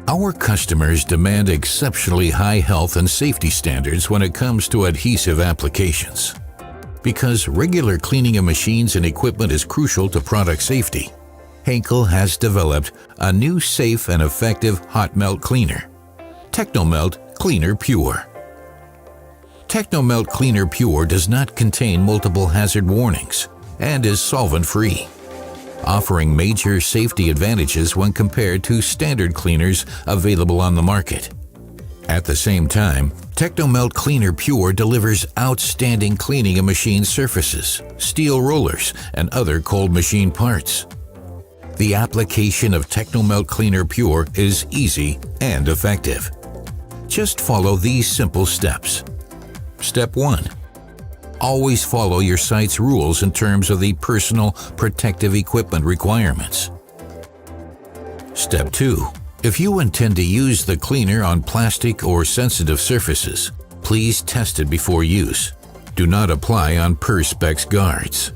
Our customers demand exceptionally high health and safety standards when it comes to adhesive applications. Because regular cleaning of machines and equipment is crucial to product safety, Henkel has developed a new safe and effective hot melt cleaner, TECHNOMELT Cleaner Pure. TECHNOMELT Cleaner Pure does not contain multiple hazard warnings and is solvent-free, offering major safety advantages when compared to standard cleaners available on the market. At the same time, TECHNOMELT Cleaner Pure delivers outstanding cleaning of machine surfaces, steel rollers, and other cold machine parts. The application of TECHNOMELT Cleaner Pure is easy and effective. Just follow these simple steps. Step 1. Always follow your site's rules in terms of the personal protective equipment requirements. Step 2. If you intend to use the cleaner on plastic or sensitive surfaces, please test it before use. Do not apply on Perspex guards.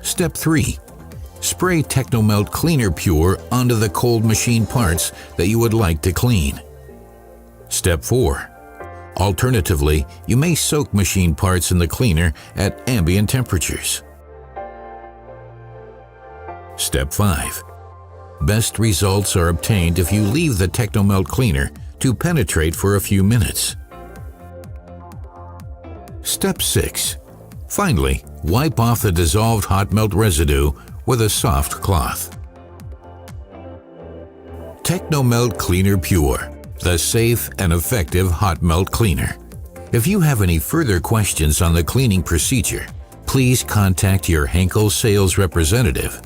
Step 3. Spray TECHNOMELT Cleaner Pure onto the cold machine parts that you would like to clean. Step 4. Alternatively, you may soak machine parts in the cleaner at ambient temperatures. Step 5. Best results are obtained if you leave the TECHNOMELT cleaner to penetrate for a few minutes. Step 6. Finally, wipe off the dissolved hot melt residue with a soft cloth. TECHNOMELT Cleaner Pure, the safe and effective hot melt cleaner. If you have any further questions on the cleaning procedure, please contact your Henkel sales representative